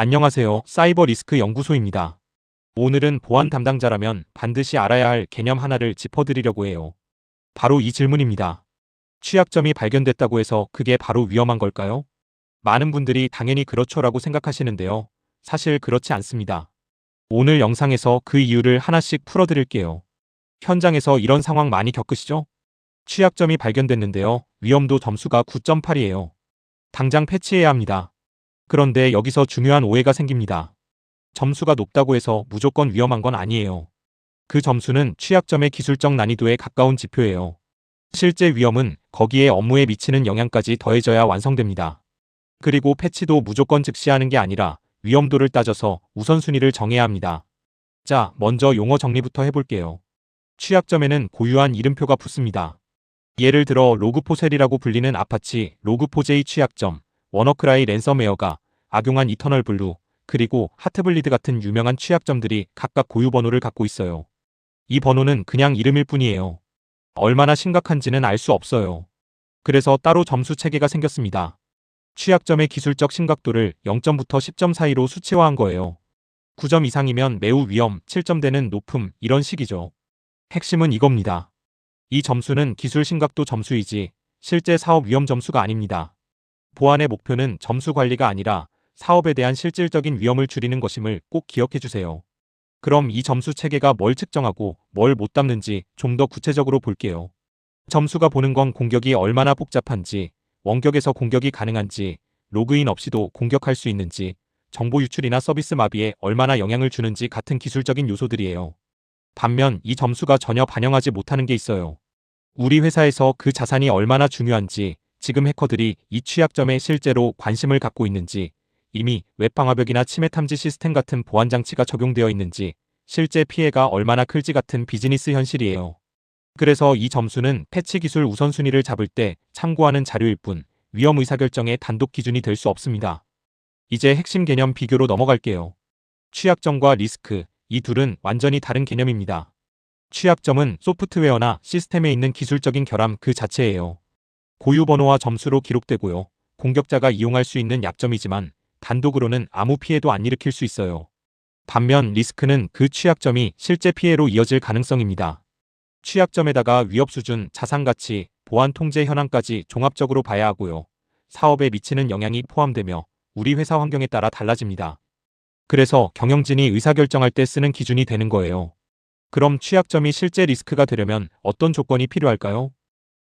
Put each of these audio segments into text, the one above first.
안녕하세요. 사이버 리스크 연구소입니다. 오늘은 보안 담당자라면 반드시 알아야 할 개념 하나를 짚어드리려고 해요. 바로 이 질문입니다. 취약점이 발견됐다고 해서 그게 바로 위험한 걸까요? 많은 분들이 당연히 그렇죠라고 생각하시는데요. 사실 그렇지 않습니다. 오늘 영상에서 그 이유를 하나씩 풀어드릴게요. 현장에서 이런 상황 많이 겪으시죠? 취약점이 발견됐는데요. 위험도 점수가 9.8이에요. 당장 패치해야 합니다. 그런데 여기서 중요한 오해가 생깁니다. 점수가 높다고 해서 무조건 위험한 건 아니에요. 그 점수는 취약점의 기술적 난이도에 가까운 지표예요. 실제 위험은 거기에 업무에 미치는 영향까지 더해져야 완성됩니다. 그리고 패치도 무조건 즉시 하는 게 아니라 위험도를 따져서 우선순위를 정해야 합니다. 자, 먼저 용어 정리부터 해볼게요. 취약점에는 고유한 이름표가 붙습니다. 예를 들어 로그4셀이라고 불리는 아파치 로그4j 취약점, 워너크라이 랜섬웨어가 악용한 이터널 블루, 그리고 하트블리드 같은 유명한 취약점들이 각각 고유 번호를 갖고 있어요. 이 번호는 그냥 이름일 뿐이에요. 얼마나 심각한지는 알 수 없어요. 그래서 따로 점수 체계가 생겼습니다. 취약점의 기술적 심각도를 0점부터 10점 사이로 수치화한 거예요. 9점 이상이면 매우 위험, 7점대는 높음, 이런 식이죠. 핵심은 이겁니다. 이 점수는 기술 심각도 점수이지 실제 사업 위험 점수가 아닙니다. 보안의 목표는 점수 관리가 아니라 사업에 대한 실질적인 위험을 줄이는 것임을 꼭 기억해 주세요. 그럼 이 점수 체계가 뭘 측정하고 뭘 못 담는지 좀 더 구체적으로 볼게요. 점수가 보는 건 공격이 얼마나 복잡한지, 원격에서 공격이 가능한지, 로그인 없이도 공격할 수 있는지, 정보 유출이나 서비스 마비에 얼마나 영향을 주는지 같은 기술적인 요소들이에요. 반면 이 점수가 전혀 반영하지 못하는 게 있어요. 우리 회사에서 그 자산이 얼마나 중요한지, 지금 해커들이 이 취약점에 실제로 관심을 갖고 있는지, 이미 웹방화벽이나 침해 탐지 시스템 같은 보안 장치가 적용되어 있는지, 실제 피해가 얼마나 클지 같은 비즈니스 현실이에요. 그래서 이 점수는 패치 기술 우선순위를 잡을 때 참고하는 자료일 뿐 위험 의사결정의 단독 기준이 될 수 없습니다. 이제 핵심 개념 비교로 넘어갈게요. 취약점과 리스크, 이 둘은 완전히 다른 개념입니다. 취약점은 소프트웨어나 시스템에 있는 기술적인 결함 그 자체예요. 고유 번호와 점수로 기록되고요. 공격자가 이용할 수 있는 약점이지만 단독으로는 아무 피해도 안 일으킬 수 있어요. 반면 리스크는 그 취약점이 실제 피해로 이어질 가능성입니다. 취약점에다가 위협 수준, 자산 가치, 보안 통제 현황까지 종합적으로 봐야 하고요. 사업에 미치는 영향이 포함되며 우리 회사 환경에 따라 달라집니다. 그래서 경영진이 의사결정할 때 쓰는 기준이 되는 거예요. 그럼 취약점이 실제 리스크가 되려면 어떤 조건이 필요할까요?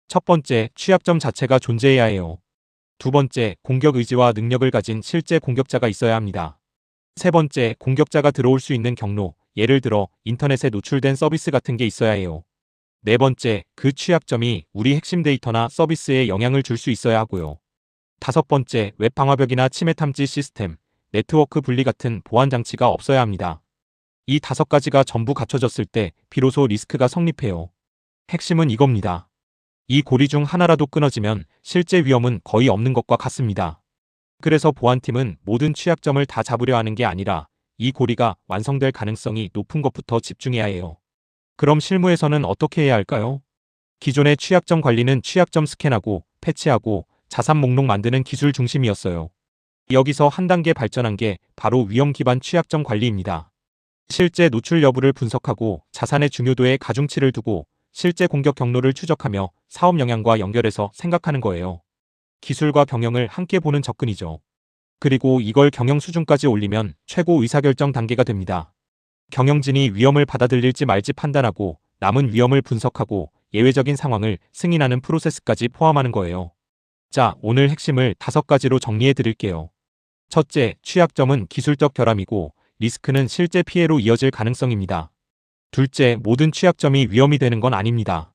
첫 번째, 취약점 자체가 존재해야 해요. 두 번째, 공격 의지와 능력을 가진 실제 공격자가 있어야 합니다. 세 번째, 공격자가 들어올 수 있는 경로, 예를 들어 인터넷에 노출된 서비스 같은 게 있어야 해요. 네 번째, 그 취약점이 우리 핵심 데이터나 서비스에 영향을 줄 수 있어야 하고요. 다섯 번째, 웹 방화벽이나 침해 탐지 시스템, 네트워크 분리 같은 보안 장치가 없어야 합니다. 이 다섯 가지가 전부 갖춰졌을 때 비로소 리스크가 성립해요. 핵심은 이겁니다. 이 고리 중 하나라도 끊어지면 실제 위험은 거의 없는 것과 같습니다. 그래서 보안팀은 모든 취약점을 다 잡으려 하는 게 아니라 이 고리가 완성될 가능성이 높은 것부터 집중해야 해요. 그럼 실무에서는 어떻게 해야 할까요? 기존의 취약점 관리는 취약점 스캔하고 패치하고 자산 목록 만드는 기술 중심이었어요. 여기서 한 단계 발전한 게 바로 위험 기반 취약점 관리입니다. 실제 노출 여부를 분석하고 자산의 중요도에 가중치를 두고 실제 공격 경로를 추적하며 사업 영향과 연결해서 생각하는 거예요. 기술과 경영을 함께 보는 접근이죠. 그리고 이걸 경영 수준까지 올리면 최고 의사결정 단계가 됩니다. 경영진이 위험을 받아들일지 말지 판단하고 남은 위험을 분석하고 예외적인 상황을 승인하는 프로세스까지 포함하는 거예요. 자, 오늘 핵심을 5가지로 정리해 드릴게요. 첫째, 취약점은 기술적 결함이고 리스크는 실제 피해로 이어질 가능성입니다. 둘째, 모든 취약점이 위험이 되는 건 아닙니다.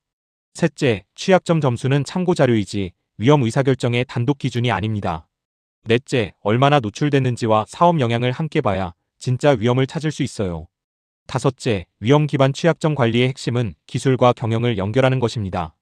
셋째, 취약점 점수는 참고 자료이지 위험 의사결정의 단독 기준이 아닙니다. 넷째, 얼마나 노출됐는지와 사업 영향을 함께 봐야 진짜 위험을 찾을 수 있어요. 다섯째, 위험 기반 취약점 관리의 핵심은 기술과 경영을 연결하는 것입니다.